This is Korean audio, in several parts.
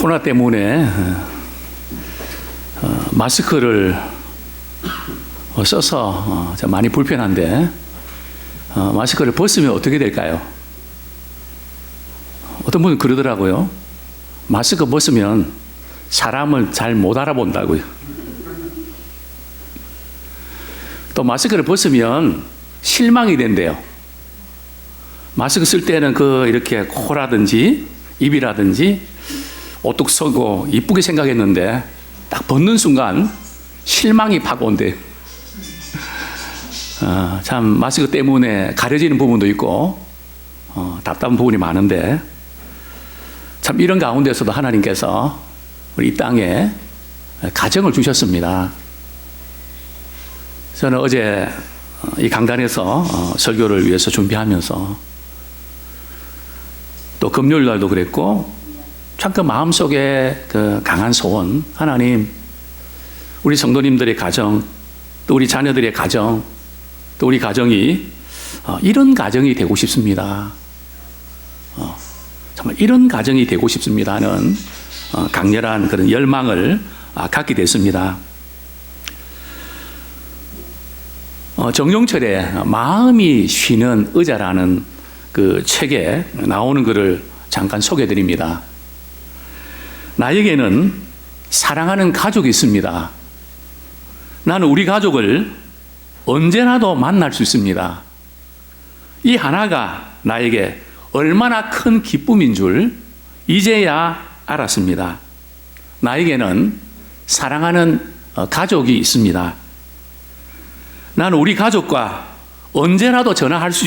코로나 때문에 마스크를 써서 많이 불편한데 마스크를 벗으면 어떻게 될까요? 어떤 분은 그러더라고요. 마스크 벗으면 사람을 잘 못 알아본다고요. 또 마스크를 벗으면 실망이 된대요. 마스크 쓸 때는 이렇게 코라든지 입이라든지 오뚝 서고 이쁘게 생각했는데 딱 벗는 순간 실망이 팍 온대요. 참 마스크 때문에 가려지는 부분도 있고 답답한 부분이 많은데 참 이런 가운데서도 하나님께서 우리 이 땅에 가정을 주셨습니다. 저는 어제 이 강단에서 설교를 위해서 준비하면서 또 금요일 날도 그랬고 참 그 마음속에 그 강한 소원, 하나님 우리 성도님들의 가정, 또 우리 자녀들의 가정, 또 우리 가정이 이런 가정이 되고 싶습니다. 정말 이런 가정이 되고 싶습니다 하는 강렬한 그런 열망을 갖게 됐습니다. 정용철의 마음이 쉬는 의자라는 그 책에 나오는 글을 잠깐 소개해드립니다. 나에게는 사랑하는 가족이 있습니다. 나는 우리 가족을 언제나도 만날 수 있습니다. 이 하나가 나에게 얼마나 큰 기쁨인 줄 이제야 알았습니다. 나에게는 사랑하는 가족이 있습니다. 나는 우리 가족과 언제라도 전화할 수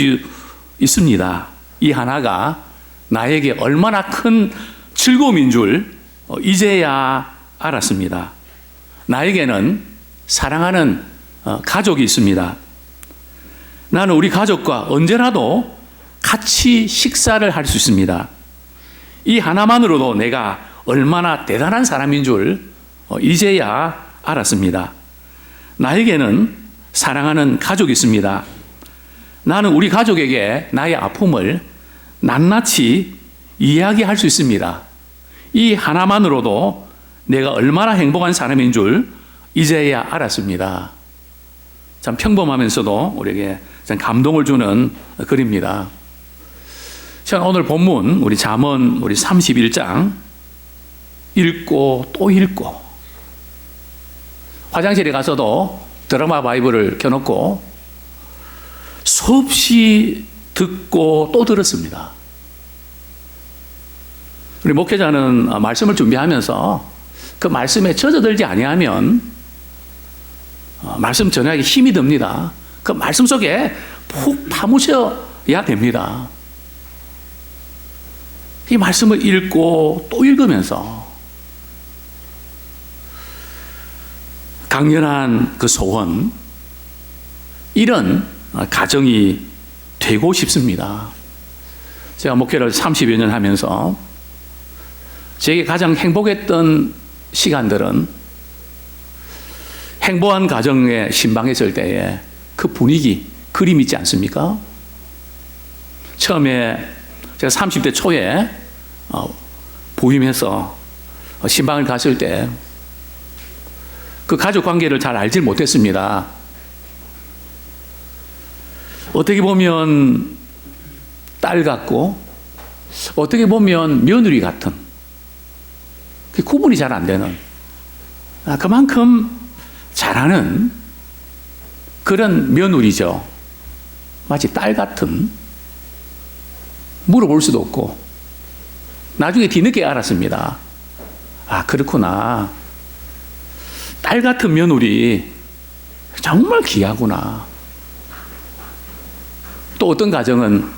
있습니다. 이 하나가 나에게 얼마나 큰 즐거움인 줄 이제야 알았습니다. 나에게는 사랑하는 가족이 있습니다. 나는 우리 가족과 언제라도 같이 식사를 할 수 있습니다. 이 하나만으로도 내가 얼마나 대단한 사람인 줄 이제야 알았습니다. 나에게는 사랑하는 가족이 있습니다. 나는 우리 가족에게 나의 아픔을 낱낱이 이야기할 수 있습니다. 이 하나만으로도 내가 얼마나 행복한 사람인 줄 이제야 알았습니다. 참 평범하면서도 우리에게 참 감동을 주는 글입니다. 오늘 본문 우리 잠언 우리 31장 읽고 또 읽고 화장실에 가서도 드라마 바이블을 켜놓고 수없이 듣고 또 들었습니다. 우리 목회자는 말씀을 준비하면서 그 말씀에 젖어들지 아니하면 말씀 전하기 힘이 듭니다. 그 말씀 속에 푹 파묻혀야 됩니다. 이 말씀을 읽고 또 읽으면서 강렬한 그 소원, 이런 가정이 되고 싶습니다. 제가 목회를 30여 년 하면서 제게 가장 행복했던 시간들은 행복한 가정에 신방했을 때에 그 분위기, 그림 있지 않습니까? 처음에 제가 30대 초에 부임해서 신방을 갔을 때 그 가족 관계를 잘 알지 못했습니다. 어떻게 보면 딸 같고 어떻게 보면 며느리 같은, 구분이 잘 안 되는, 그만큼 잘하는 그런 며느리죠. 마치 딸 같은, 물어볼 수도 없고. 나중에 뒤늦게 알았습니다. 그렇구나. 딸 같은 며느리 정말 귀하구나. 또 어떤 가정은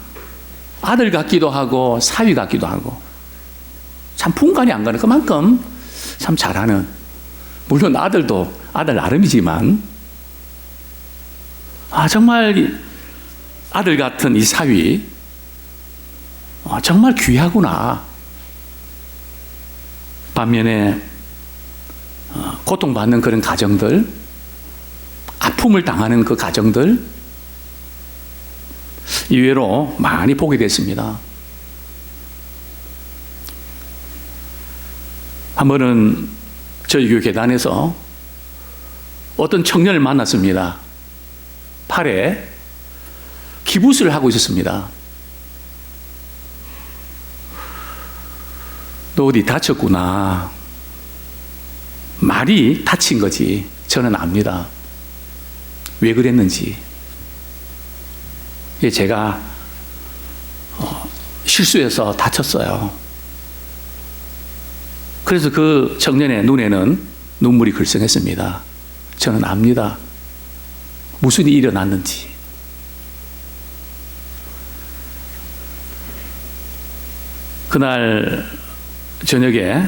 아들 같기도 하고 사위 같기도 하고 참 분간이 안 가는, 그만큼 참 잘하는, 물론 아들도 아들 나름이지만 정말 아들 같은 이 사위 정말 귀하구나. 반면에 고통받는 그런 가정들, 아픔을 당하는 그 가정들 이외로 많이 보게 됐습니다. 한 번은 저희 교회 계단에서 어떤 청년을 만났습니다. 팔에 기부스를 하고 있었습니다. 너 어디 다쳤구나. 말이 다친 거지. 저는 압니다. 왜 그랬는지. 제가 실수해서 다쳤어요. 그래서 그 청년의 눈에는 눈물이 글썽했습니다. 저는 압니다. 무슨 일이 일어났는지. 그날 저녁에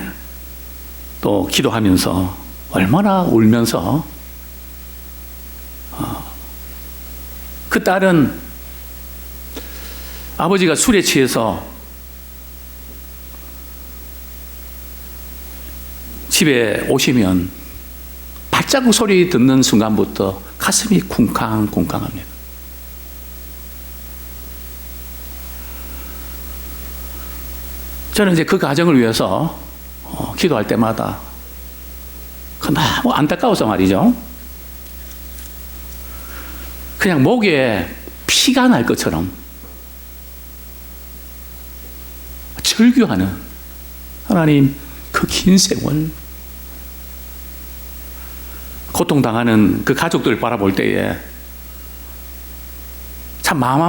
또 기도하면서 얼마나 울면서 그 딸은 아버지가 술에 취해서 집에 오시면 발자국 소리 듣는 순간부터 가슴이 쿵쾅쿵쾅합니다. 저는 이제 그 가정을 위해서 기도할 때마다 너무 안타까워서 말이죠. 그냥 목에 피가 날 것처럼 절규하는 하나님 그 긴 세월 고통당하는 그 가족들을 바라볼 때에 참 마음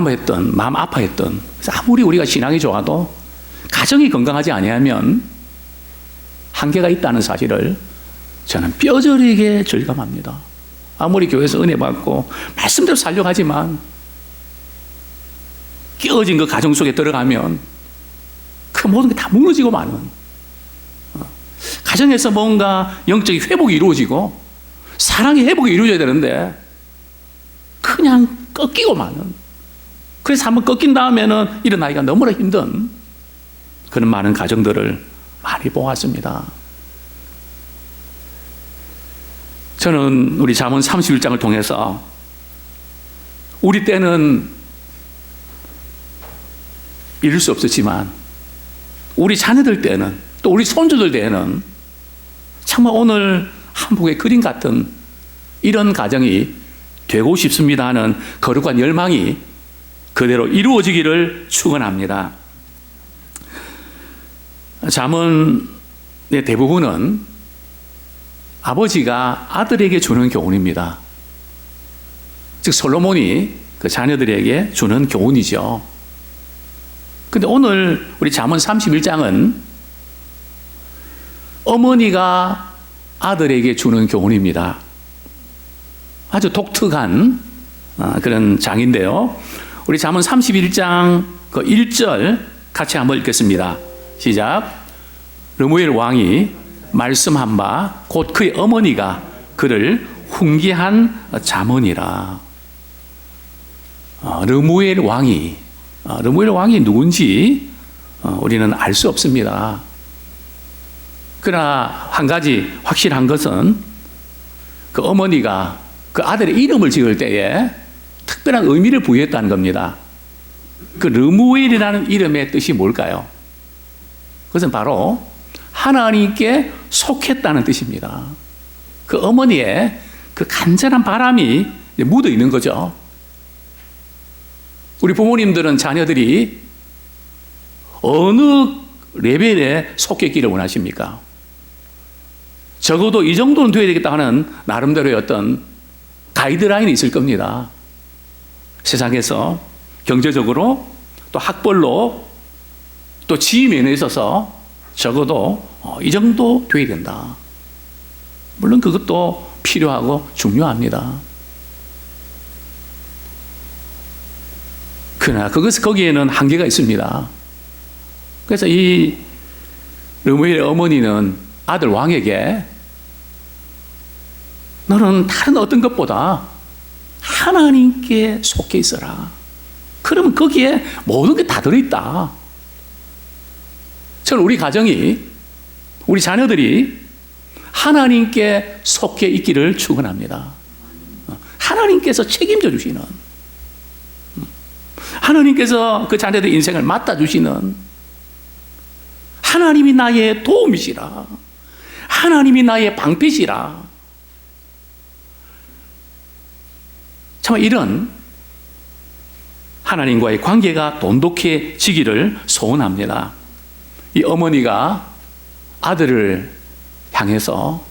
아파했던 아무리 우리가 신앙이 좋아도 가정이 건강하지 아니하면 한계가 있다는 사실을 저는 뼈저리게 절감합니다. 아무리 교회에서 은혜 받고 말씀대로 살려고 하지만 끼어진 그 가정 속에 들어가면 그 모든 게 다 무너지고 마는, 가정에서 뭔가 영적인 회복이 이루어지고 사랑의 회복이 이루어져야 되는데 그냥 꺾이고 마는, 그래서 한번 꺾인 다음에는 일어나기가 너무나 힘든 그런 많은 가정들을 많이 보았습니다. 저는 우리 잠언 31장을 통해서 우리 때는 이룰 수 없었지만 우리 자녀들 때는, 또 우리 손주들 때는 정말 오늘 한복의 그림 같은 이런 가정이 되고 싶습니다 하는 거룩한 열망이 그대로 이루어지기를 축원합니다. 잠언의 대부분은 아버지가 아들에게 주는 교훈입니다. 즉 솔로몬이 그 자녀들에게 주는 교훈이죠. 근데 오늘 우리 잠언 31장은 어머니가 아들에게 주는 교훈입니다. 아주 독특한 그런 장인데요. 우리 잠언 31장 그 1절 같이 한번 읽겠습니다. 시작. 르무엘 왕이 말씀한 바 곧 그의 어머니가 그를 훈계한 잠언이라. 르무엘 왕이 누군지 우리는 알 수 없습니다. 그러나 한 가지 확실한 것은 그 어머니가 그 아들의 이름을 지을 때에 특별한 의미를 부여했다는 겁니다. 그 르무엘이라는 이름의 뜻이 뭘까요? 그것은 바로 하나님께 속했다는 뜻입니다. 그 어머니의 그 간절한 바람이 묻어 있는 거죠. 우리 부모님들은 자녀들이 어느 레벨에 속했기를 원하십니까? 적어도 이 정도는 되어야 되겠다 하는 나름대로의 어떤 가이드라인이 있을 겁니다. 세상에서 경제적으로 또 학벌로 또 지위 면에 있어서 적어도 이 정도 되어야 된다. 물론 그것도 필요하고 중요합니다. 그러나 거기에는 한계가 있습니다. 그래서 이 르무엘의 어머니는 아들 왕에게 너는 다른 어떤 것보다 하나님께 속해 있어라. 그러면 거기에 모든 게 다 들어있다. 저는 우리 가정이, 우리 자녀들이 하나님께 속해 있기를 축원합니다. 하나님께서 책임져 주시는, 하나님께서 그 자녀들의 인생을 맡아주시는, 하나님이 나의 도움이시라, 하나님이 나의 방패시라. 참 이런 하나님과의 관계가 돈독해지기를 소원합니다. 이 어머니가 아들을 향해서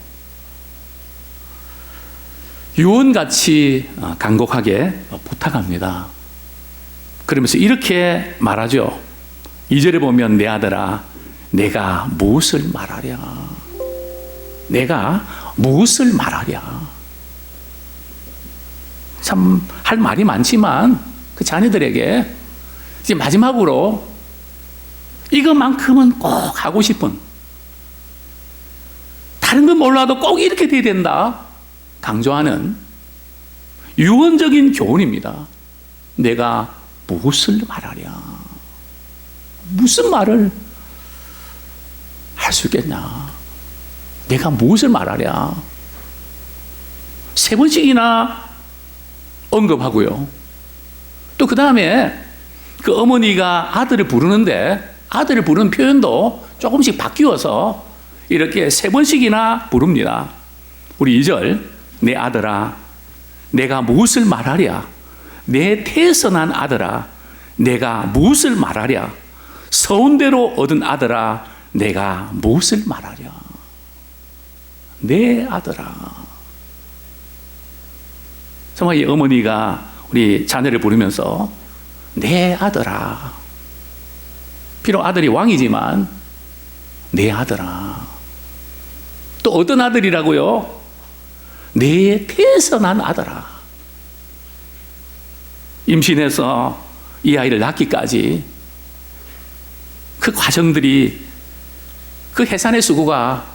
유언같이 간곡하게 부탁합니다. 그러면서 이렇게 말하죠. 2절에 보면 내 아들아 내가 무엇을 말하랴. 내가 무엇을 말하랴. 참 할 말이 많지만 그 자녀들에게 이제 마지막으로 이것만큼은 꼭 하고 싶은, 다른 건 몰라도 꼭 이렇게 돼야 된다 강조하는 유언적인 교훈입니다. 내가 무엇을 말하랴. 무슨 말을 할 수 있겠냐. 내가 무엇을 말하랴. 3번씩이나 언급하고요. 또 그 다음에 그 어머니가 아들을 부르는데 아들을 부르는 표현도 조금씩 바뀌어서 이렇게 3번씩이나 부릅니다. 우리 2절 내 아들아 내가 무엇을 말하랴. 내 태에서 난 아들아 내가 무엇을 말하랴. 서운대로 얻은 아들아 내가 무엇을 말하랴. 내 아들아. 정말 이 어머니가 우리 자녀를 부르면서 내 아들아. 비록 아들이 왕이지만 내 아들아. 또 어떤 아들이라고요? 내 태에서 난 아들아. 임신해서 이 아이를 낳기까지 그 과정들이, 그 해산의 수고가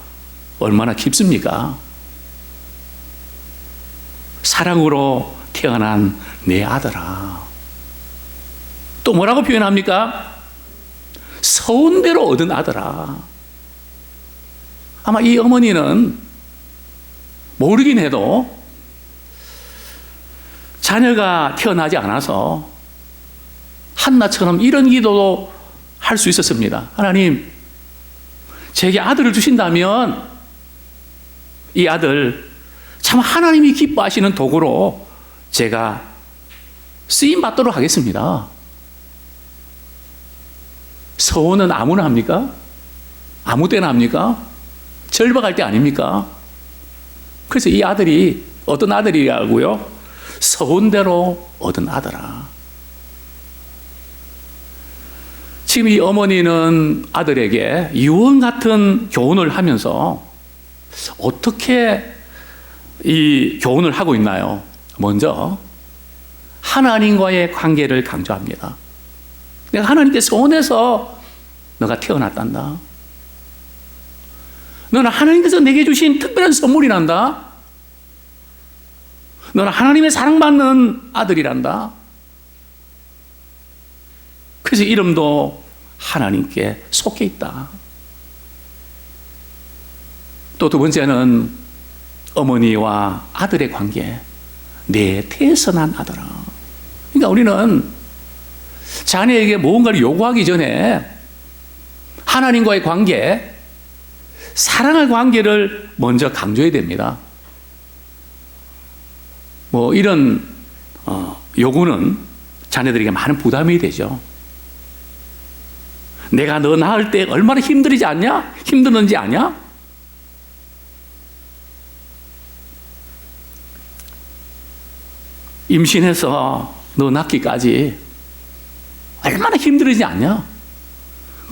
얼마나 깊습니까? 사랑으로 태어난 내 아들아. 또 뭐라고 표현합니까? 서운대로 얻은 아들아. 아마 이 어머니는 모르긴 해도 자녀가 태어나지 않아서 한나처럼 이런 기도도 할 수 있었습니다. 하나님, 제게 아들을 주신다면 이 아들 참 하나님이 기뻐하시는 도구로 제가 쓰임 받도록 하겠습니다. 서원은 아무나 합니까? 아무 때나 합니까? 절박할 때 아닙니까? 그래서 이 아들이 어떤 아들이라고요? 서원대로 얻은 아들아. 지금 이 어머니는 아들에게 유언 같은 교훈을 하면서 어떻게 이 교훈을 하고 있나요? 먼저 하나님과의 관계를 강조합니다. 내가 하나님께 서원해서 너가 태어났단다. 너는 하나님께서 내게 주신 특별한 선물이란다. 너는 하나님의 사랑받는 아들이란다. 그래서 이름도 하나님께 속해 있다. 또 두 번째는 어머니와 아들의 관계. 내 태에서 난 아들아. 그러니까 우리는 자녀에게 무언가를 요구하기 전에 하나님과의 관계, 사랑의 관계를 먼저 강조해야 됩니다. 뭐 이런 요구는 자녀들에게 많은 부담이 되죠. 내가 너 낳을 때 얼마나 힘들지 않냐? 힘드는지 아냐? 임신해서 너 낳기까지 얼마나 힘들지 않냐?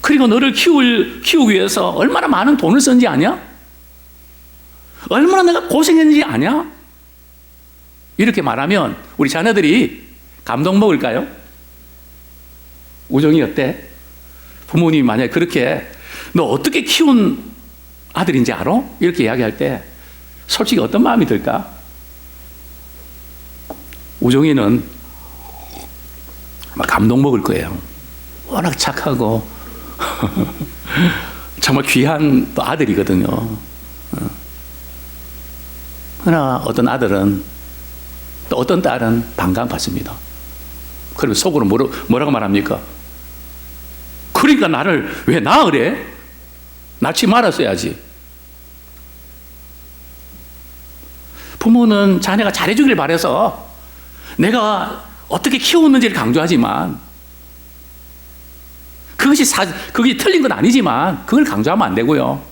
그리고 너를 키우기 위해서 얼마나 많은 돈을 썼는지 아냐? 얼마나 내가 고생했는지 아냐? 이렇게 말하면 우리 자녀들이 감동 먹을까요? 우정이 어때? 부모님이 만약에 그렇게 너 어떻게 키운 아들인지 알아? 이렇게 이야기할 때 솔직히 어떤 마음이 들까? 우정이는 아마 감동 먹을 거예요. 워낙 착하고 정말 귀한 또 아들이거든요. 그러나 어떤 아들은, 또 어떤 딸은 반감받습니다. 그리고 속으로 뭐라고 말합니까? 그러니까 나를 왜 낳으래? 낳지 말았어야지. 부모는 자녀가 잘해주길 바라서 내가 어떻게 키웠는지를 강조하지만 그것이 틀린 건 아니지만 그걸 강조하면 안 되고요.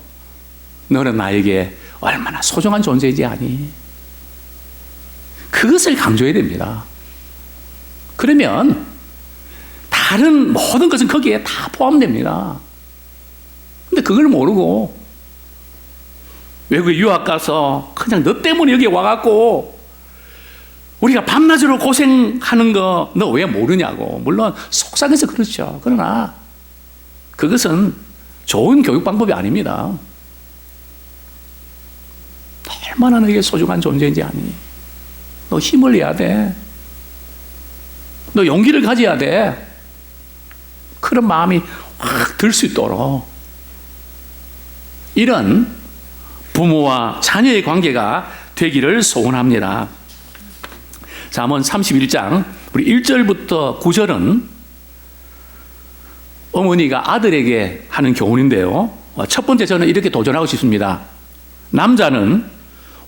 너는 나에게 얼마나 소중한 존재인지 아니? 그것을 강조해야 됩니다. 그러면 다른 모든 것은 거기에 다 포함됩니다. 근데 그걸 모르고 외국에 유학 가서 그냥 너 때문에 여기 와갖고 우리가 밤낮으로 고생하는 거 너 왜 모르냐고. 물론 속상해서 그렇죠. 그러나 그것은 좋은 교육 방법이 아닙니다. 얼마나 너에게 소중한 존재인지 아니? 너 힘을 내야 돼. 너 용기를 가져야 돼. 그런 마음이 확 들 수 있도록 이런 부모와 자녀의 관계가 되기를 소원합니다. 잠언 31장 우리 1절부터 9절은 어머니가 아들에게 하는 교훈인데요. 첫 번째 저는 이렇게 도전하고 싶습니다. 남자는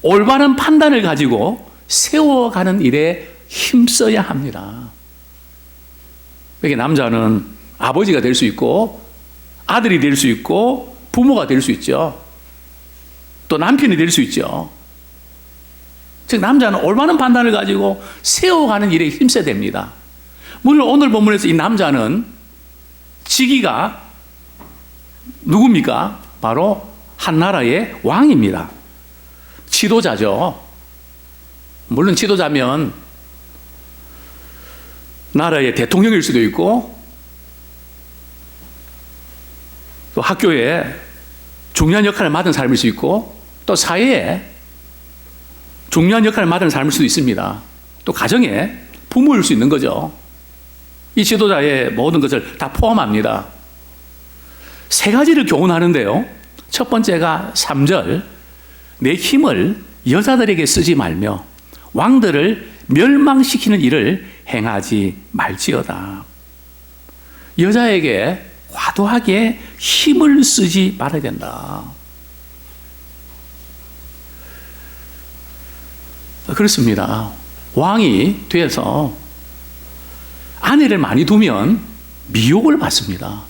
올바른 판단을 가지고 세워가는 일에 힘써야 합니다. 그러니까 남자는 아버지가 될 수 있고 아들이 될 수 있고 부모가 될 수 있죠. 또 남편이 될 수 있죠. 즉 남자는 올바른 판단을 가지고 세워가는 일에 힘써야 됩니다. 물론 오늘 본문에서 이 남자는 직위가 누굽니까? 바로 한 나라의 왕입니다. 지도자죠. 물론 지도자면 나라의 대통령일 수도 있고 또 학교에 중요한 역할을 맡은 사람일 수 있고 또 사회에 중요한 역할을 맡은 사람일 수도 있습니다. 또 가정에 부모일 수 있는 거죠. 이 지도자의 모든 것을 다 포함합니다. 세 가지를 교훈하는데요. 첫 번째가 3절 내 힘을 여자들에게 쓰지 말며 왕들을 멸망시키는 일을 행하지 말지어다. 여자에게 과도하게 힘을 쓰지 말아야 된다. 그렇습니다. 왕이 돼서 아내를 많이 두면 미혹을 받습니다.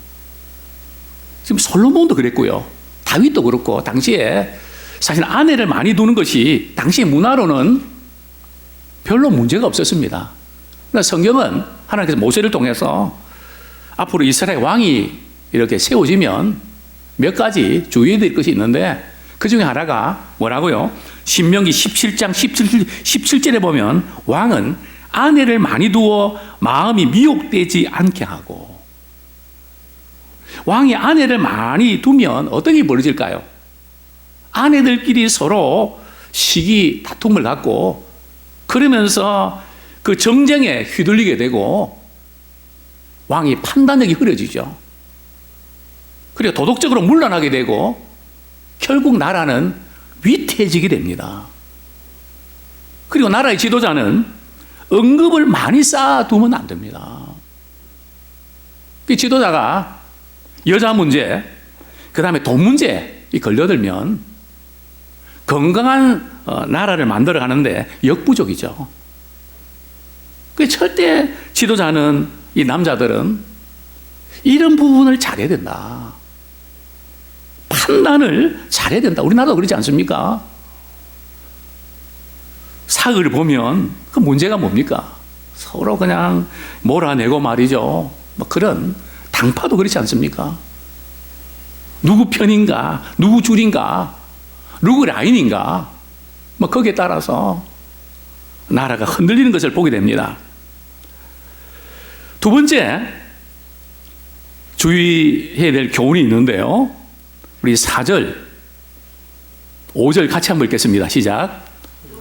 지금 솔로몬도 그랬고요. 다윗도 그렇고 당시에 사실 아내를 많이 두는 것이 당시 문화로는 별로 문제가 없었습니다. 그러나 성경은 하나님께서 모세를 통해서 앞으로 이스라엘 왕이 이렇게 세워지면 몇 가지 주의해야 될 것이 있는데 그 중에 하나가 뭐라고요? 신명기 17장 17절에 보면 왕은 아내를 많이 두어 마음이 미혹되지 않게 하고 왕이 아내를 많이 두면 어떤 일이 벌어질까요? 아내들끼리 서로 시기 다툼을 갖고 그러면서 그 정쟁에 휘둘리게 되고 왕이 판단력이 흐려지죠. 그리고 도덕적으로 문란하게 되고 결국 나라는 위태해지게 됩니다. 그리고 나라의 지도자는 언급을 많이 쌓아두면 안 됩니다. 그 지도자가 여자 문제, 그 다음에 돈 문제에 걸려들면 건강한 나라를 만들어가는데 역부족이죠. 그 절대 지도자는 이 남자들은 이런 부분을 잘해야 된다. 판단을 잘해야 된다. 우리나라도 그러지 않습니까? 사극을 보면 그 문제가 뭡니까? 서로 그냥 몰아내고 말이죠. 뭐 그런 당파도 그렇지 않습니까? 누구 편인가? 누구 줄인가? 누구 라인인가? 뭐 거기에 따라서 나라가 흔들리는 것을 보게 됩니다. 두 번째 주의해야 될 교훈이 있는데요. 우리 4절, 5절 같이 한번 읽겠습니다. 시작.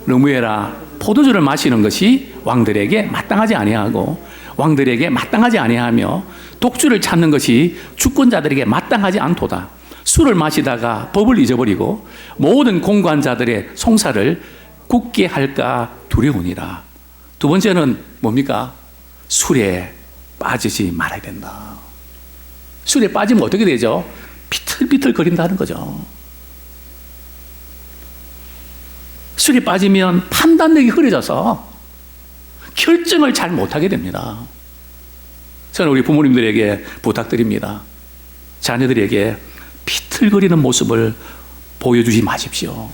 르무엘아, 포도주를 마시는 것이 왕들에게 마땅하지 아니하고 왕들에게 마땅하지 아니하며 독주를 찾는 것이 주권자들에게 마땅하지 않도다. 술을 마시다가 법을 잊어버리고 모든 공관자들의 송사를 굳게 할까 두려우니라. 두 번째는 뭡니까? 술에 빠지지 말아야 된다. 술에 빠지면 어떻게 되죠? 비틀비틀 거린다는 거죠. 술이 빠지면 판단력이 흐려져서 결정을 잘 못하게 됩니다. 저는 우리 부모님들에게 부탁드립니다. 자녀들에게 비틀거리는 모습을 보여주지 마십시오.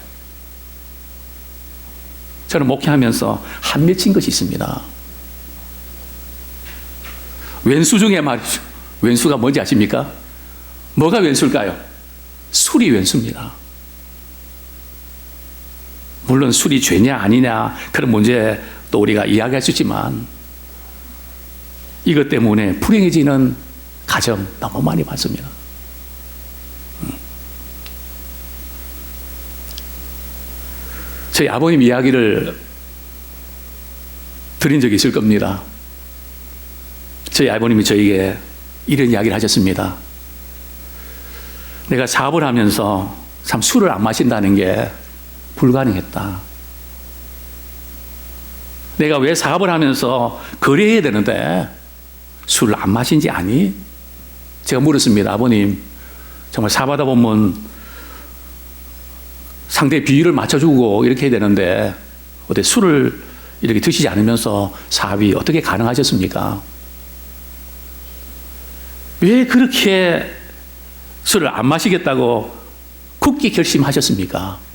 저는 목회하면서 한 맺힌 것이 있습니다. 왼수 중에 말이죠. 왼수가 뭔지 아십니까? 뭐가 왼수일까요? 술이 왼수입니다. 물론 술이 죄냐 아니냐 그런 문제 또 우리가 이야기할 수 있지만 이것 때문에 불행해지는 가정 너무 많이 봤습니다. 저희 아버님 이야기를 드린 적이 있을 겁니다. 저희 아버님이 저에게 이런 이야기를 하셨습니다. 내가 사업을 하면서 참 술을 안 마신다는 게 불가능했다. 내가 왜 사업을 하면서 거래해야 되는데 술을 안 마신지 아니? 제가 물었습니다. 아버님, 정말 사업하다 보면 상대 비율을 맞춰주고 이렇게 해야 되는데 어떻게 술을 이렇게 드시지 않으면서 사업이 어떻게 가능하셨습니까? 왜 그렇게 술을 안 마시겠다고 굳게 결심하셨습니까?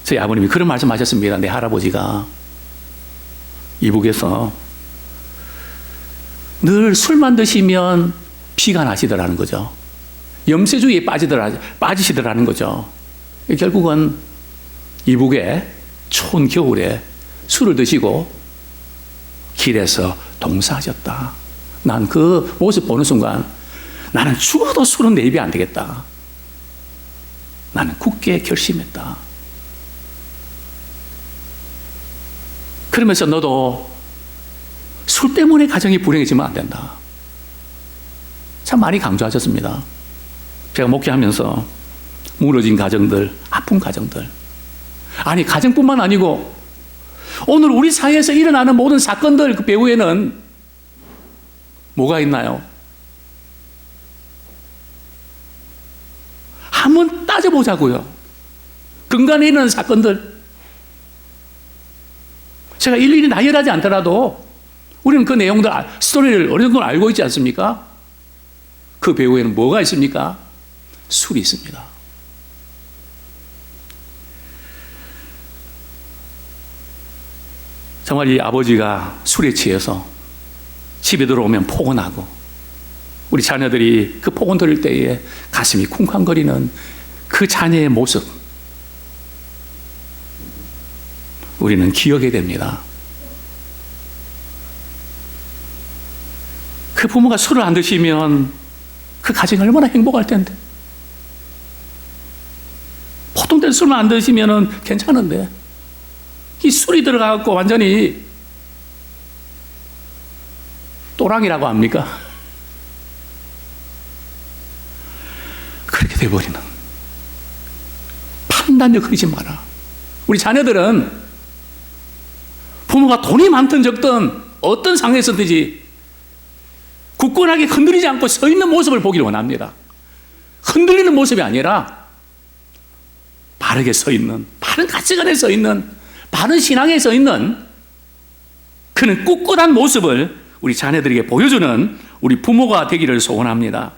저희 아버님이 그런 말씀 하셨습니다. 내 할아버지가 이북에서 늘 술만 드시면 피가 나시더라는 거죠. 염세주의에 빠지시더라는 거죠. 결국은 이북의 추운 겨울에 술을 드시고 길에서 동사하셨다. 난 그 모습 보는 순간 나는 죽어도 술은 내 입에 안 되겠다. 나는 굳게 결심했다. 그러면서 너도 술 때문에 가정이 불행해지면 안 된다. 참 많이 강조하셨습니다. 제가 목회하면서 무너진 가정들, 아픈 가정들. 아니, 가정뿐만 아니고 오늘 우리 사회에서 일어나는 모든 사건들 그 배후에는 뭐가 있나요? 한번 따져보자고요. 근간에 있는 사건들. 제가 일일이 나열하지 않더라도 우리는 그 내용들, 스토리를 어느 정도 알고 있지 않습니까? 그 배후에는 뭐가 있습니까? 술이 있습니다. 정말 이 아버지가 술에 취해서 집에 들어오면 포근하고 우리 자녀들이 그 포근 들을 때에 가슴이 쿵쾅거리는 그 자녀의 모습 우리는 기억해야 됩니다. 그 부모가 술을 안 드시면 그 가정이 얼마나 행복할 텐데. 보통 때는 술만 안 드시면 괜찮은데 이 술이 들어가갖고 완전히 또랑이라고 합니까? 그렇게 돼버리는. 판단력 흐리지 마라. 우리 자녀들은 부모가 돈이 많든 적든 어떤 상황에서든지 굳건하게 흔들리지 않고 서 있는 모습을 보기를 원합니다. 흔들리는 모습이 아니라 바르게 서 있는, 바른 가치관에 서 있는, 바른 신앙에 서 있는 그는 꿋꿋한 모습을 우리 자녀들에게 보여주는 우리 부모가 되기를 소원합니다.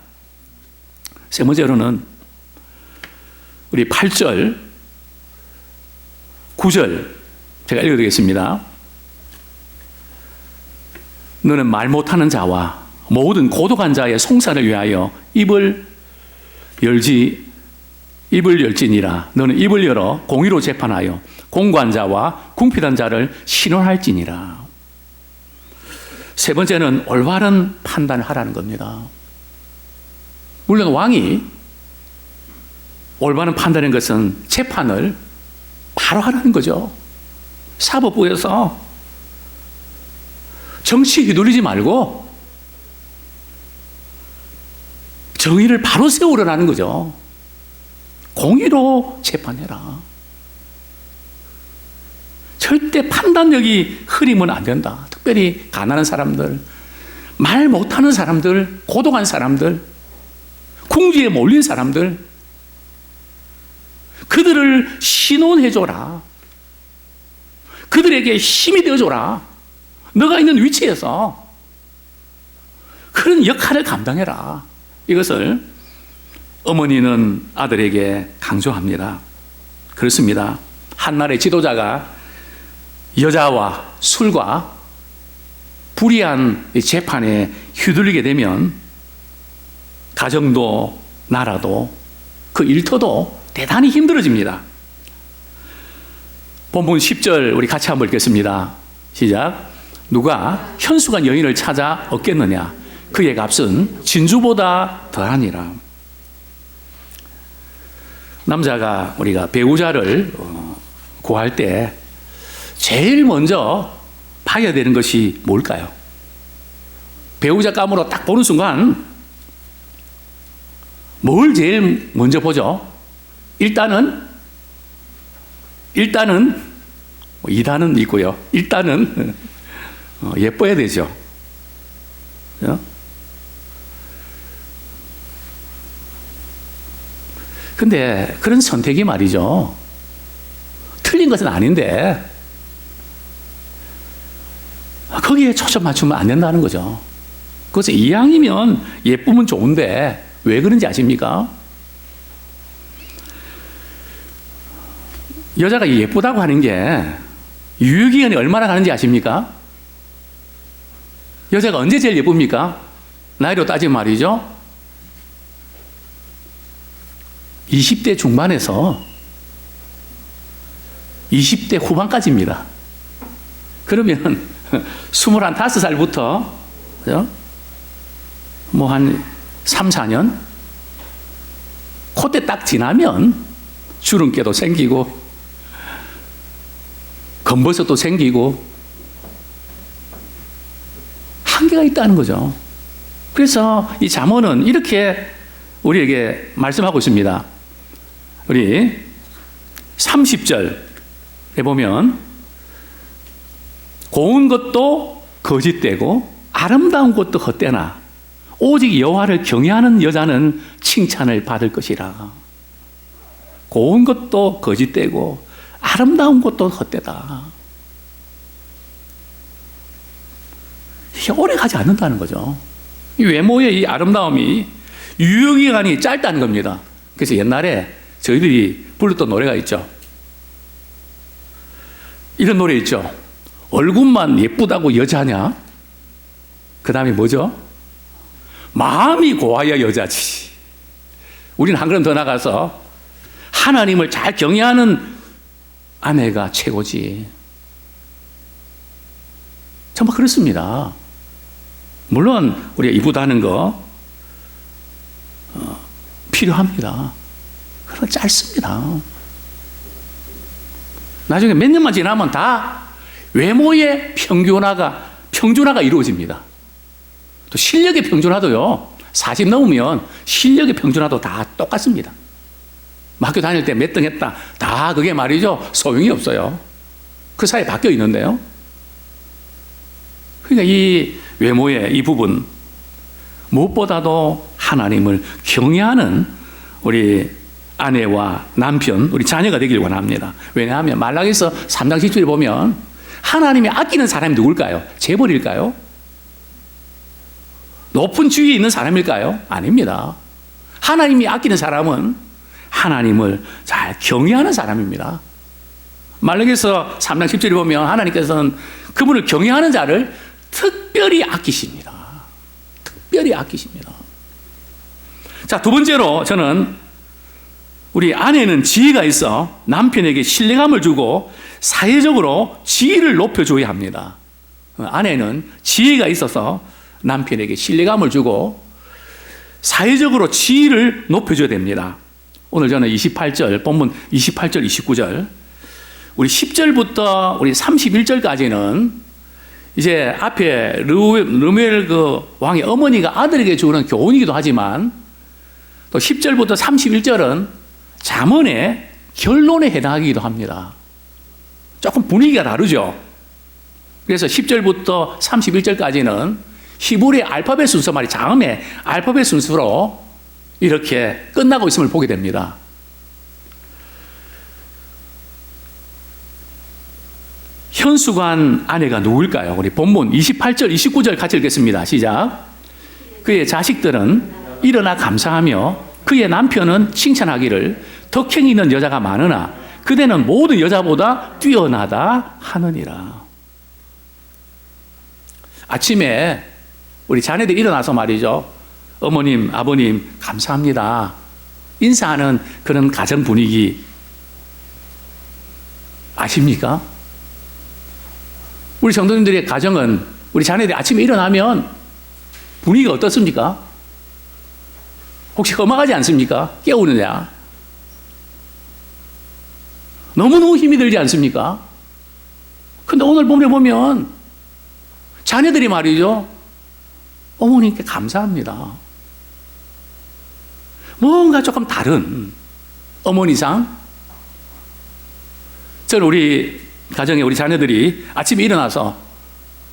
세 번째로는 우리 8절, 9절 제가 읽어드리겠습니다. 너는 말 못하는 자와 모든 고독한 자의 송사를 위하여 입을 열지니라. 너는 입을 열어 공의로 재판하여 공고한 자와 궁핍한 자를 신원할지니라. 세 번째는 올바른 판단을 하라는 겁니다. 물론 왕이 올바른 판단인 것은 재판을 바로 하라는 거죠. 사법부에서 정치에 휘둘리지 말고 정의를 바로 세우라는 거죠. 공의로 재판해라. 절대 판단력이 흐리면 안 된다. 특별히 가난한 사람들, 말 못하는 사람들, 고독한 사람들, 궁지에 몰린 사람들, 그들을 신원해줘라. 그들에게 힘이 되어줘라. 너가 있는 위치에서 그런 역할을 감당해라. 이것을 어머니는 아들에게 강조합니다. 그렇습니다. 한나라의 지도자가 여자와 술과 불의한 재판에 휘둘리게 되면 가정도 나라도 그 일터도 대단히 힘들어집니다. 본문 10절 우리 같이 한번 읽겠습니다. 시작. 누가 현수간 여인을 찾아 얻겠느냐? 그의 값은 진주보다 더하니라. 남자가 우리가 배우자를 구할 때 제일 먼저 봐야 되는 것이 뭘까요? 배우자 감으로 딱 보는 순간 뭘 제일 먼저 보죠? 일단은 2단은 있고요. 일단은 예뻐야 되죠. 근데 그런 선택이 말이죠. 틀린 것은 아닌데 거기에 초점 맞추면 안 된다는 거죠. 그것은 이왕이면 예쁘면 좋은데 왜 그런지 아십니까? 여자가 예쁘다고 하는 게 유효기간이 얼마나 가는지 아십니까? 여자가 언제 제일 예쁩니까? 나이로 따지면 말이죠. 20대 중반에서 20대 후반까지입니다. 그러면 25살부터 뭐 한 3, 4년 그때 딱 지나면 주름깨도 생기고 검버섯도 생기고 한계가 있다는 거죠. 그래서 이 잠언은 이렇게 우리에게 말씀하고 있습니다. 우리 30절에 보면 고운 것도 거짓되고 아름다운 것도 헛되나 오직 여호와를 경외하는 여자는 칭찬을 받을 것이라. 고운 것도 거짓되고 아름다운 것도 헛되다. 이게 오래 가지 않는다는 거죠. 이 외모의 이 아름다움이 유효기간이 짧다는 겁니다. 그래서 옛날에 저희들이 불렀던 노래가 있죠. 이런 노래 있죠. 얼굴만 예쁘다고 여자냐? 그 다음에 뭐죠? 마음이 고와야 여자지. 우리는 한 걸음 더 나가서 하나님을 잘 경외하는 아내가 최고지. 정말 그렇습니다. 물론 우리가 이쁘다는 거 필요합니다. 그러나 짧습니다. 나중에 몇 년만 지나면 다 외모의 평준화가 이루어집니다. 또 실력의 평준화도요, 40 넘으면 실력의 평준화도 다 똑같습니다. 학교 다닐 때 몇 등 했다. 다 그게 말이죠. 소용이 없어요. 그 사이에 바뀌어 있는데요. 그러니까 이 외모의 이 부분, 무엇보다도 하나님을 경외하는 우리 아내와 남편, 우리 자녀가 되길 원합니다. 왜냐하면 말라기서 3장 10절에 보면 하나님이 아끼는 사람이 누굴까요? 재벌일까요? 높은 지위에 있는 사람일까요? 아닙니다. 하나님이 아끼는 사람은 하나님을 잘 경외하는 사람입니다. 말라기서 3장 10절에 보면 하나님께서는 그분을 경외하는 자를 특별히 아끼십니다. 특별히 아끼십니다. 자, 두 번째로 저는 우리 아내는 지혜가 있어 남편에게 신뢰감을 주고 사회적으로 지위를 높여줘야 합니다. 아내는 지혜가 있어서 남편에게 신뢰감을 주고 사회적으로 지위를 높여줘야 됩니다. 오늘 저는 28절, 본문 28절, 29절, 우리 10절부터 우리 31절까지는 이제 앞에 르무엘 그 왕의 어머니가 아들에게 주는 교훈이기도 하지만 또 10절부터 31절은 잠언의 결론에 해당하기도 합니다. 조금 분위기가 다르죠. 그래서 10절부터 31절까지는 히브리 알파벳 순서 말이 자음의 알파벳 순서로 이렇게 끝나고 있음을 보게 됩니다. 현수관 아내가 누굴까요? 우리 본문 28절, 29절 같이 읽겠습니다. 시작. 그의 자식들은 일어나 감사하며 그의 남편은 칭찬하기를 덕행이 있는 여자가 많으나 그대는 모든 여자보다 뛰어나다 하느니라. 아침에 우리 자녀들이 일어나서 말이죠. 어머님, 아버님, 감사합니다. 인사하는 그런 가정 분위기 아십니까? 우리 성도님들의 가정은 우리 자녀들이 아침에 일어나면 분위기가 어떻습니까? 혹시 험악하지 않습니까? 깨우느냐? 너무너무 힘이 들지 않습니까? 근데 오늘 본문에 보면 자녀들이 말이죠. 어머님께 감사합니다. 뭔가 조금 다른 어머니상. 저는 우리 가정에 우리 자녀들이 아침에 일어나서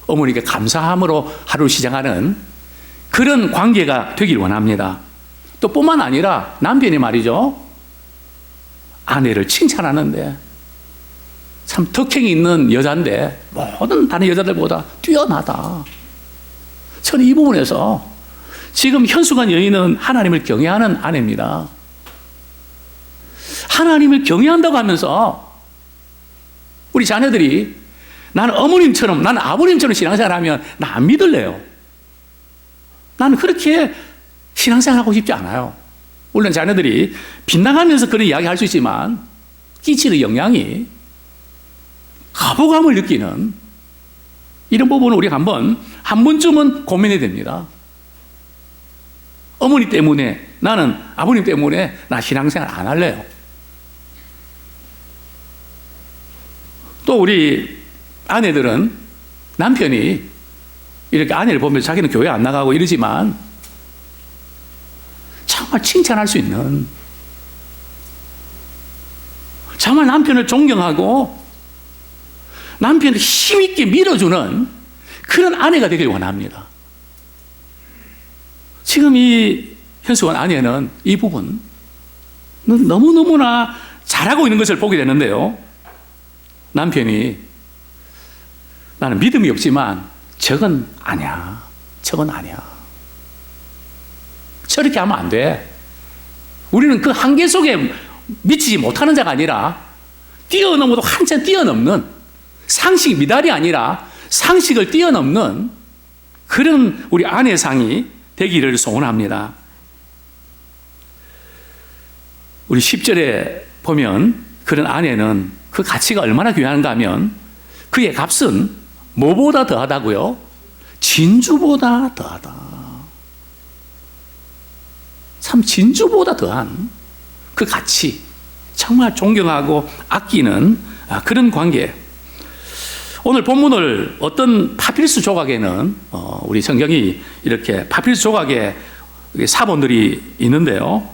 어머니께 감사함으로 하루를 시작하는 그런 관계가 되길 원합니다. 또 뿐만 아니라 남편이 말이죠. 아내를 칭찬하는데 참 덕행이 있는 여자인데 모든 다른 여자들보다 뛰어나다. 저는 이 부분에서 지금 현수관 여인은 하나님을 경외하는 아내입니다. 하나님을 경외한다고 하면서 우리 자녀들이 나는 어머님처럼, 나는 아버님처럼 신앙생활하면 나 안 믿을래요. 나는 그렇게 신앙생활하고 싶지 않아요. 물론 자녀들이 빗나가면서 그런 이야기 할 수 있지만 끼치는 영향이 거부감을 느끼는 이런 부분을 우리가 한 번쯤은 고민해야 됩니다. 어머니 때문에 나는 아버님 때문에 나 신앙생활 안 할래요. 또 우리 아내들은 남편이 이렇게 아내를 보면 자기는 교회 안 나가고 이러지만 정말 칭찬할 수 있는, 정말 남편을 존경하고 남편을 힘있게 밀어주는 그런 아내가 되길 원합니다. 지금 이 현수관 아내는 이 부분 너무너무나 잘하고 있는 것을 보게 되는데요. 남편이 나는 믿음이 없지만 저건 아니야. 저건 아니야. 저렇게 하면 안 돼. 우리는 그 한계 속에 미치지 못하는 자가 아니라 뛰어넘어도 한참 뛰어넘는, 상식 미달이 아니라 상식을 뛰어넘는 그런 우리 아내상이 되기를 소원합니다. 우리 10절에 보면 그런 아내는 그 가치가 얼마나 귀한가 하면 그의 값은 뭐보다 더하다고요? 진주보다 더하다. 참 진주보다 더한 그 가치, 정말 존경하고 아끼는 그런 관계. 오늘 본문을 어떤 파피루스 조각에는 우리 성경이 이렇게 파피루스 조각에 사본들이 있는데요.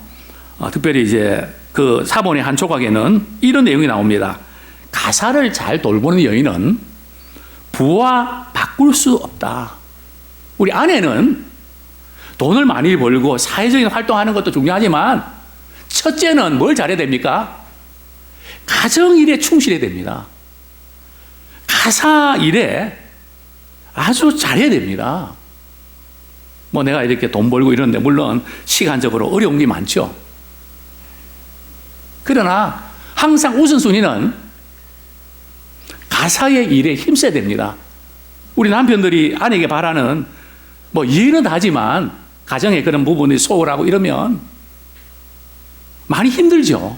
특별히 이제 그 사본의 한 조각에는 이런 내용이 나옵니다. 가사를 잘 돌보는 여인은 부와 바꿀 수 없다. 우리 아내는 돈을 많이 벌고 사회적인 활동하는 것도 중요하지만 첫째는 뭘 잘해야 됩니까? 가정일에 충실해야 됩니다. 가사 일에 아주 잘해야 됩니다. 뭐 내가 이렇게 돈 벌고 이러는데 물론 시간적으로 어려운 게 많죠. 그러나 항상 우선순위는 가사의 일에 힘써야 됩니다. 우리 남편들이 아내에게 바라는 뭐 이해는 하지만 가정의 그런 부분이 소홀하고 이러면 많이 힘들죠.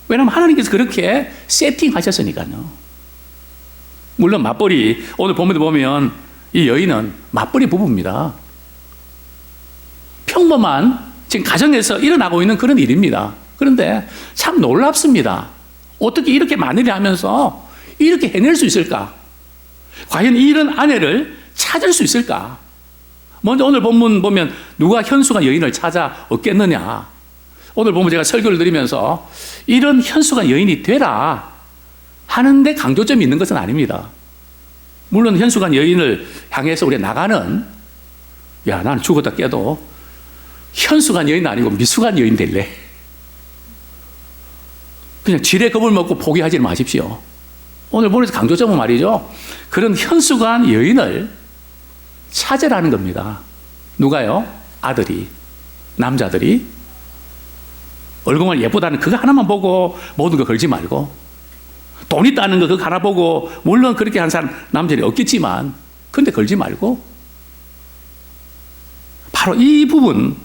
왜냐하면 하나님께서 그렇게 세팅하셨으니까요. 물론 맞벌이, 오늘 본문에 보면 이 여인은 맞벌이 부부입니다. 평범한 지금 가정에서 일어나고 있는 그런 일입니다. 그런데 참 놀랍습니다. 어떻게 이렇게 마늘이 하면서 이렇게 해낼 수 있을까? 과연 이런 아내를 찾을 수 있을까? 먼저 오늘 본문 보면 누가 현수관 여인을 찾아 얻겠느냐? 오늘 보면 제가 설교를 드리면서 이런 현수관 여인이 되라 하는데 강조점이 있는 것은 아닙니다. 물론 현수관 여인을 향해서 우리가 나가는, 야, 나는 죽었다 깨도 현수관 여인 아니고 미수관 여인 될래. 그냥 지레 겁을 먹고 포기하지 마십시오. 오늘 본에서 강조점은 말이죠. 그런 현수간 여인을 찾으라는 겁니다. 누가요? 아들이, 남자들이. 얼굴만 예쁘다는 그거 하나만 보고 모든 거 걸지 말고, 돈 있다는 거 그거 하나 보고, 물론 그렇게 한 사람 남자들이 없겠지만, 근데 걸지 말고, 바로 이 부분,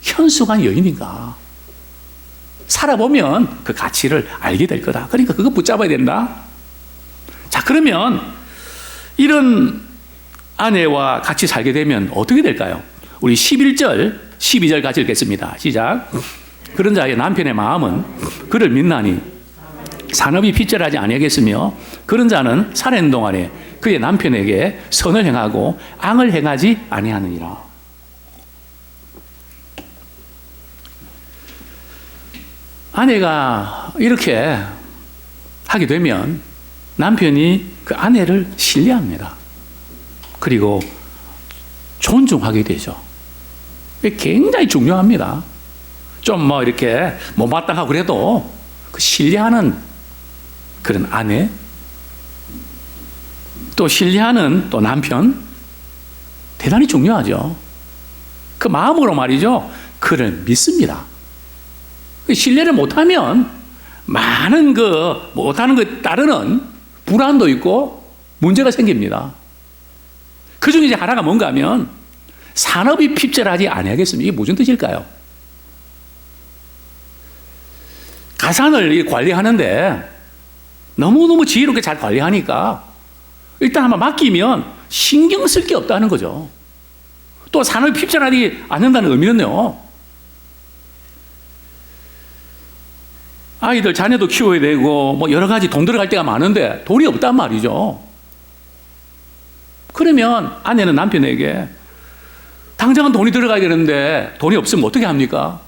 현수간 여인인가. 살아보면 그 가치를 알게 될 거다. 그러니까 그거 붙잡아야 된다. 자, 그러면 이런 아내와 같이 살게 되면 어떻게 될까요? 우리 11절, 12절 같이 읽겠습니다. 시작. 그런 자의 남편의 마음은 그를 믿나니 산업이 핏절하지 아니하겠으며 그런 자는 살아있는 동안에 그의 남편에게 선을 행하고 앙을 행하지 아니하느니라. 아내가 이렇게 하게 되면 남편이 그 아내를 신뢰합니다. 그리고 존중하게 되죠. 굉장히 중요합니다. 좀 뭐 이렇게 못마땅하고 그래도 그 신뢰하는 그런 아내, 또 신뢰하는 또 남편, 대단히 중요하죠. 그 마음으로 말이죠. 그를 믿습니다. 신뢰를 못하면 많은 못하는 것에 따르는 불안도 있고 문제가 생깁니다. 그 중에 이제 하나가 뭔가 하면 산업이 핍절하지 아니하겠습니까? 이게 무슨 뜻일까요? 가산을 관리하는데 너무너무 지혜롭게 잘 관리하니까 일단 한번 맡기면 신경 쓸 게 없다는 거죠. 또 산업이 핍절하지 않는다는 의미는요, 아이들, 자녀도 키워야 되고, 뭐 여러 가지 돈 들어갈 때가 많은데 돈이 없단 말이죠. 그러면 아내는 남편에게 당장은 돈이 들어가야 되는데 돈이 없으면 어떻게 합니까?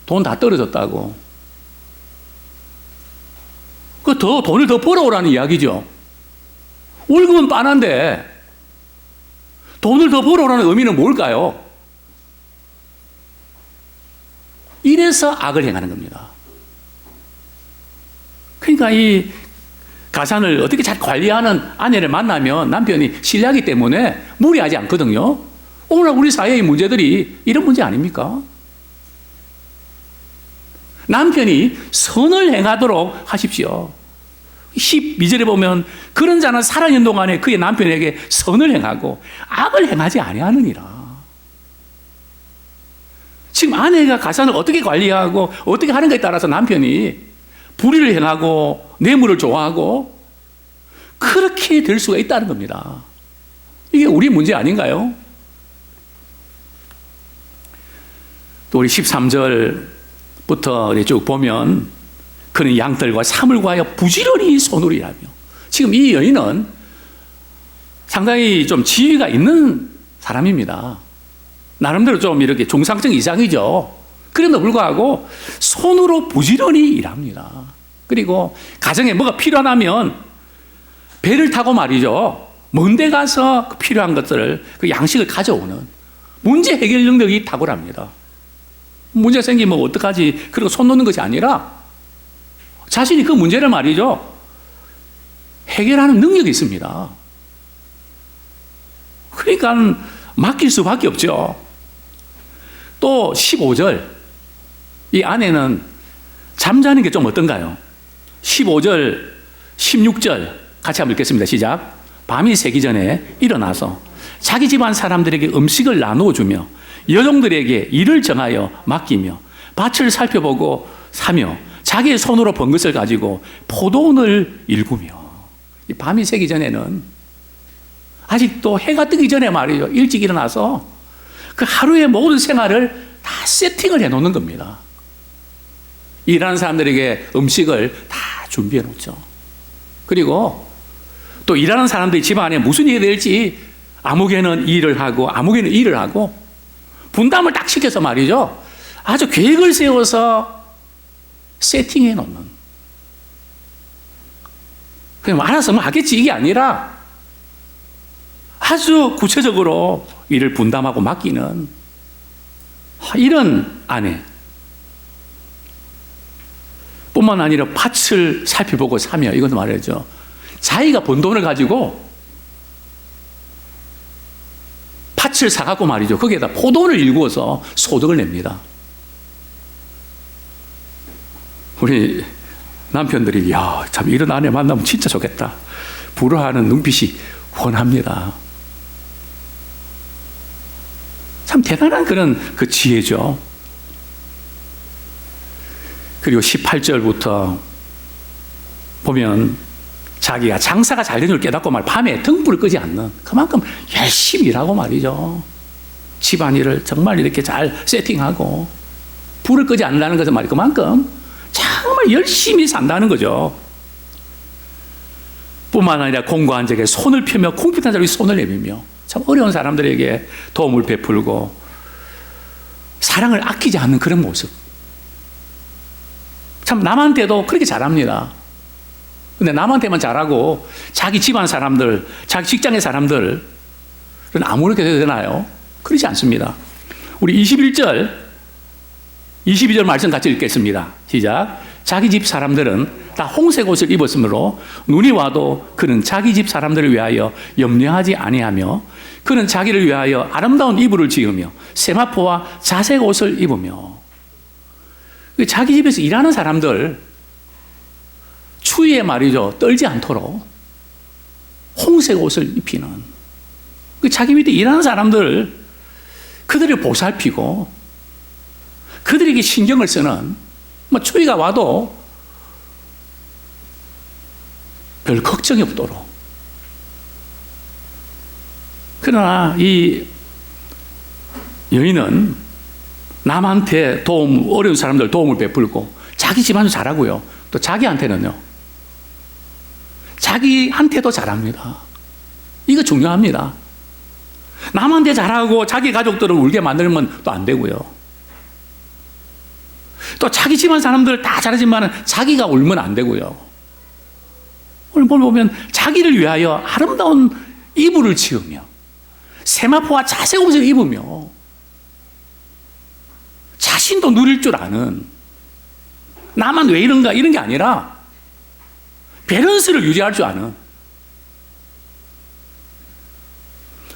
돈 다 떨어졌다고. 돈을 더 벌어오라는 이야기죠. 월급은 빤한데 돈을 더 벌어오라는 의미는 뭘까요? 이래서 악을 행하는 겁니다. 그러니까 이 가산을 어떻게 잘 관리하는 아내를 만나면 남편이 신뢰하기 때문에 무리하지 않거든요. 오늘 우리 사회의 문제들이 이런 문제 아닙니까? 남편이 선을 행하도록 하십시오. 12절에 보면 그런 자는 살아있는 동안에 그의 남편에게 선을 행하고 악을 행하지 아니하느니라. 지금 아내가 가산을 어떻게 관리하고 어떻게 하는가에 따라서 남편이 불의를 행하고 뇌물을 좋아하고 그렇게 될 수가 있다는 겁니다. 이게 우리 문제 아닌가요? 또 우리 13절부터 쭉 보면 그는 양털과 사물 구하여 부지런히 손으로 일하며, 지금 이 여인은 상당히 좀 지위가 있는 사람입니다. 나름대로 좀 이렇게 중상층 이상이죠. 그럼에도 불구하고 손으로 부지런히 일합니다. 그리고 가정에 뭐가 필요하다면 배를 타고 말이죠, 먼 데 가서 필요한 것들을, 그 양식을 가져오는 문제 해결 능력이 탁월합니다. 문제 생기면 어떡하지? 그리고 손 놓는 것이 아니라 자신이 그 문제를 말이죠, 해결하는 능력이 있습니다. 그러니까 맡길 수밖에 없죠. 또 15절, 이 아내는 잠자는 게 좀 어떤가요? 15절, 16절 같이 한번 읽겠습니다. 시작. 밤이 새기 전에 일어나서 자기 집안 사람들에게 음식을 나누어 주며 여종들에게 일을 정하여 맡기며 밭을 살펴보고 사며 자기의 손으로 번 것을 가지고 포도원을 일구며. 밤이 새기 전에는 아직도 해가 뜨기 전에 말이죠, 일찍 일어나서 그 하루의 모든 생활을 다 세팅을 해놓는 겁니다. 일하는 사람들에게 음식을 다 준비해 놓죠. 그리고 또 일하는 사람들이 집안에 무슨 일이 될지 아무개는 일을 하고 아무개는 일을 하고 분담을 딱 시켜서 말이죠, 아주 계획을 세워서 세팅해 놓는. 그냥 알아서 뭐 하겠지 이게 아니라 아주 구체적으로 일을 분담하고 맡기는 이런 아내. 뿐만 아니라 밭을 살펴보고 사며, 이것도 말이죠. 자기가 번 돈을 가지고 밭을 사갖고 말이죠. 거기에다 포도를 일구어서 소득을 냅니다. 우리 남편들이, 야, 참 이런 아내 만나면 진짜 좋겠다. 부러워하는 눈빛이 훤합니다. 참 대단한 그런 그 지혜죠. 그리고 18절부터 보면 자기가 장사가 잘 되는 걸 깨닫고 밤에 등불을 끄지 않는, 그만큼 열심히 일하고 말이죠. 집안일을 정말 이렇게 잘 세팅하고 불을 끄지 않는다는 것은 그만큼 정말 열심히 산다는 거죠. 뿐만 아니라 공고한 자에게 손을 펴며 궁핍한 자에게 손을 내밀며 참 어려운 사람들에게 도움을 베풀고 사랑을 아끼지 않는 그런 모습. 참 남한테도 그렇게 잘합니다. 근데 남한테만 잘하고 자기 집안 사람들, 자기 직장의 사람들은 아무렇게 해도 되나요? 그렇지 않습니다. 우리 22절 말씀 같이 읽겠습니다. 시작. 자기 집 사람들은 다 홍색 옷을 입었으므로 눈이 와도 그는 자기 집 사람들을 위하여 염려하지 아니하며 그는 자기를 위하여 아름다운 이불을 지으며 세마포와 자색 옷을 입으며. 자기 집에서 일하는 사람들 추위에 말이죠, 떨지 않도록 홍색 옷을 입히는, 자기 밑에 일하는 사람들 그들을 보살피고 그들에게 신경을 쓰는, 추위가 와도 별 걱정이 없도록. 그러나 이 여인은 남한테 어려운 사람들 도움을 베풀고 자기 집안도 잘하고요. 또 자기한테는요. 자기한테도 잘합니다. 이거 중요합니다. 남한테 잘하고 자기 가족들을 울게 만들면 또 안 되고요. 또 자기 집안 사람들 다 잘하지만 자기가 울면 안 되고요. 오늘 보면 자기를 위하여 아름다운 이불을 지으며 세마포와 자색 옷을 입으며 자신도 누릴 줄 아는, 나만 왜 이런가 이런 게 아니라 밸런스를 유지할 줄 아는.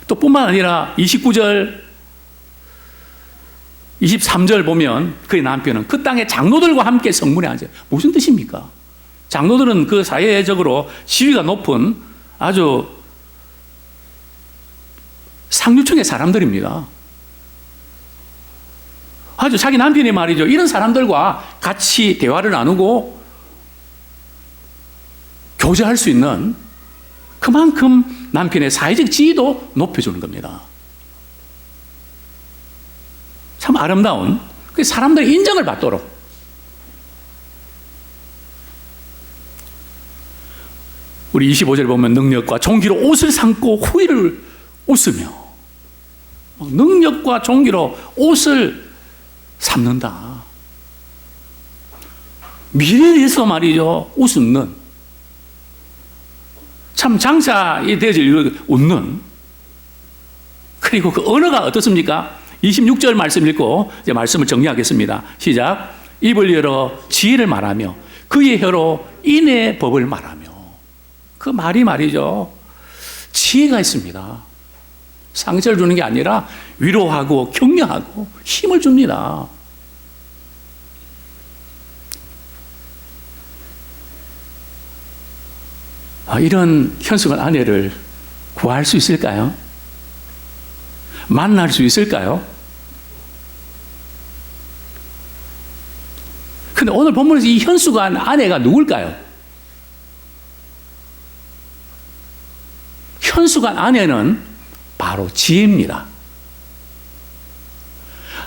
또 뿐만 아니라 29절 23절 보면 그의 남편은 그 땅의 장로들과 함께 성문에 앉아요. 무슨 뜻입니까? 장로들은 그 사회적으로 지위가 높은 아주 상류층의 사람들입니다. 아주 자기 남편이 말이죠, 이런 사람들과 같이 대화를 나누고 교제할 수 있는, 그만큼 남편의 사회적 지위도 높여주는 겁니다. 참 아름다운, 사람들의 인정을 받도록. 우리 25절 보면 능력과 종기로 옷을 삼고 후일을 웃으며, 능력과 종기로 옷을 삼는다. 미래에 대해서 말이죠, 웃는, 참 장사에 대해서 웃는. 그리고 그 언어가 어떻습니까? 26절 말씀 읽고 이제 말씀을 정리하겠습니다. 시작. 입을 열어 지혜를 말하며 그의 혀로 인의 법을 말하며. 그 말이 말이죠, 지혜가 있습니다. 상처를 주는 게 아니라 위로하고 격려하고 힘을 줍니다. 이런 현숙한 아내를 구할 수 있을까요? 만날 수 있을까요? 근데 오늘 본문에서 이 현숙한 아내가 누굴까요? 현숙한 아내는 바로 지혜입니다.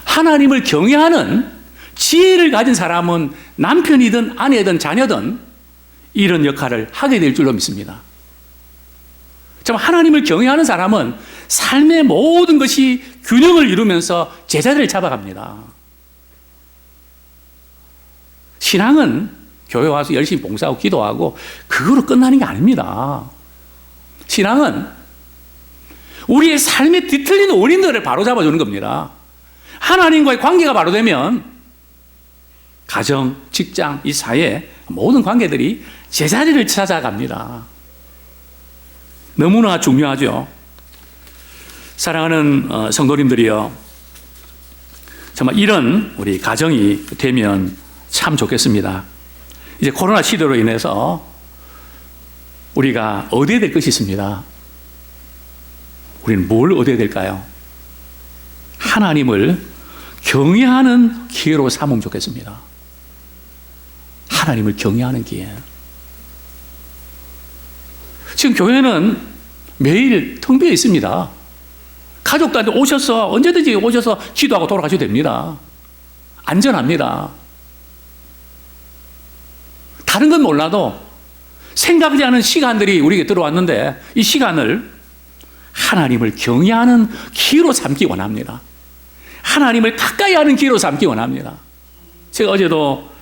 하나님을 경외하는 지혜를 가진 사람은 남편이든 아내든 자녀든 이런 역할을 하게 될 줄로 믿습니다. 참 하나님을 경외하는 사람은 삶의 모든 것이 균형을 이루면서 제자리를 잡아갑니다. 신앙은 교회 와서 열심히 봉사하고 기도하고 그거로 끝나는 게 아닙니다. 신앙은 우리의 삶에 뒤틀리는 원인들을 바로잡아주는 겁니다. 하나님과의 관계가 바로 되면 가정, 직장, 이 사회 모든 관계들이 제자리를 찾아갑니다. 너무나 중요하죠. 사랑하는 성도님들이요, 정말 이런 우리 가정이 되면 참 좋겠습니다. 이제 코로나 시대로 인해서 우리가 얻어야 될 것이 있습니다. 우리는 뭘 얻어야 될까요? 하나님을 경외하는 기회로 삼으면 좋겠습니다. 하나님을 경외하는 기회. 지금 교회는 매일 텅 비어 있습니다. 가족들한테 오셔서 언제든지 오셔서 기도하고 돌아가셔도 됩니다. 안전합니다. 다른 건 몰라도 생각지 않은 시간들이 우리에게 들어왔는데 이 시간을 하나님을 경외하는 기회로 삼기 원합니다. 하나님을 가까이 하는 기회로 삼기 원합니다. 제가 어제도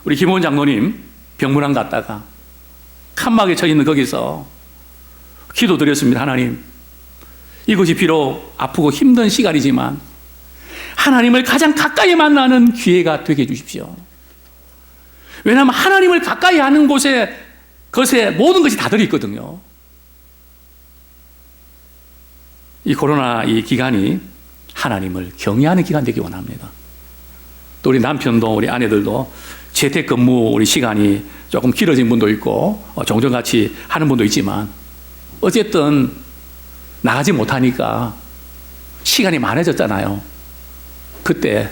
우리 김원 장로님 병문안 갔다가 칸막에 쳐 있는 거기서 기도드렸습니다. 하나님, 이것이 비록 아프고 힘든 시간이지만 하나님을 가장 가까이 만나는 기회가 되게 해주십시오. 왜냐하면 하나님을 가까이 하는 것에 모든 것이 다 들어있거든요. 이 코로나 이 기간이 하나님을 경외하는 기간 되기 원합니다. 또 우리 남편도 우리 아내들도 재택근무 우리 시간이 조금 길어진 분도 있고 종종 같이 하는 분도 있지만 어쨌든 나가지 못하니까 시간이 많아졌잖아요. 그때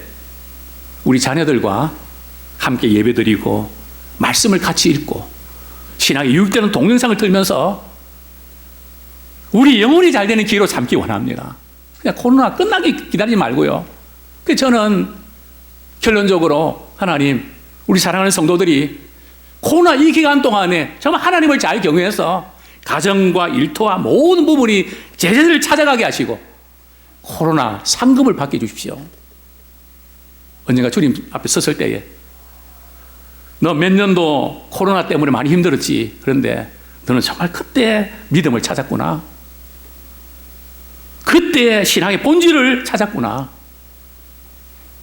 우리 자녀들과 함께 예배드리고 말씀을 같이 읽고 신앙이 유익되는 동영상을 틀면서 우리 영혼이 잘 되는 기회로 삼기 원합니다. 그냥 코로나 끝나기 기다리지 말고요. 그래서 저는 결론적으로 하나님, 우리 사랑하는 성도들이 코로나 이 기간 동안에 정말 하나님을 잘 경외해서 가정과 일터와 모든 부분이 제자리를 찾아가게 하시고 코로나 상급을 받게 해주십시오. 언젠가 주님 앞에 섰을 때에 너 몇 년도 코로나 때문에 많이 힘들었지. 그런데 너는 정말 그때 믿음을 찾았구나. 그때 신앙의 본질을 찾았구나.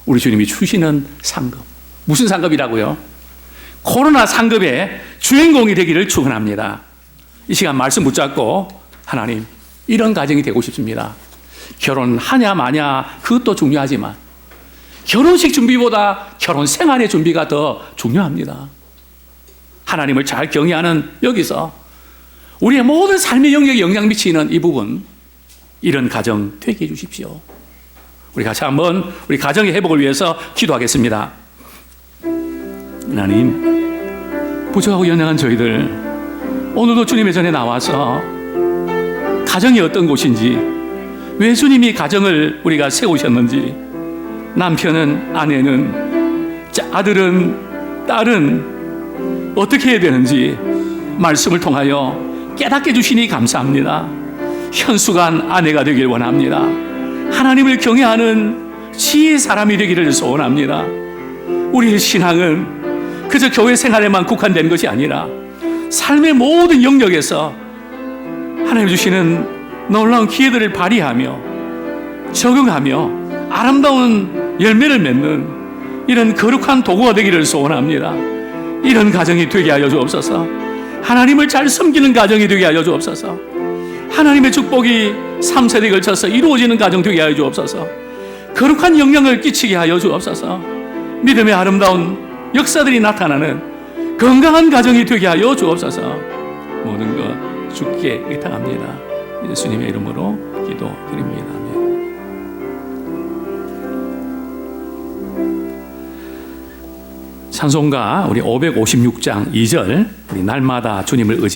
우리 주님이 주시는 상급. 무슨 상급이라고요? 코로나 상급의 주인공이 되기를 축원합니다. 이 시간 말씀 붙잡고 하나님, 이런 가정이 되고 싶습니다. 결혼하냐 마냐 그것도 중요하지만 결혼식 준비보다 결혼 생활의 준비가 더 중요합니다. 하나님을 잘 경외하는 여기서 우리의 모든 삶의 영역에 영향 미치는 이 부분, 이런 가정 되게 해주십시오. 우리 같이 한번 우리 가정의 회복을 위해서 기도하겠습니다. 하나님, 부족하고 연약한 저희들 오늘도 주님의 전에 나와서 가정이 어떤 곳인지, 왜 주님이 가정을 우리가 세우셨는지, 남편은, 아내는, 아들은, 딸은 어떻게 해야 되는지 말씀을 통하여 깨닫게 주시니 감사합니다. 현수간 아내가 되길 원합니다. 하나님을 경외하는 지혜의 사람이 되기를 소원합니다. 우리의 신앙은 그저 교회 생활에만 국한된 것이 아니라 삶의 모든 영역에서 하나님 주시는 놀라운 기회들을 발휘하며 적용하며 아름다운 열매를 맺는 이런 거룩한 도구가 되기를 소원합니다. 이런 가정이 되게 하여 주옵소서. 하나님을 잘 섬기는 가정이 되게 하여 주옵소서. 하나님의 축복이 3세대에 걸쳐서 이루어지는 가정 되게 하여 주옵소서. 거룩한 영향을 끼치게 하여 주옵소서. 믿음의 아름다운 역사들이 나타나는 건강한 가정이 되게 하여 주옵소서. 모든 것 주께 의탁합니다. 예수님의 이름으로 기도드립니다. 찬송가 우리 556장 2절, 우리 날마다 주님을 의지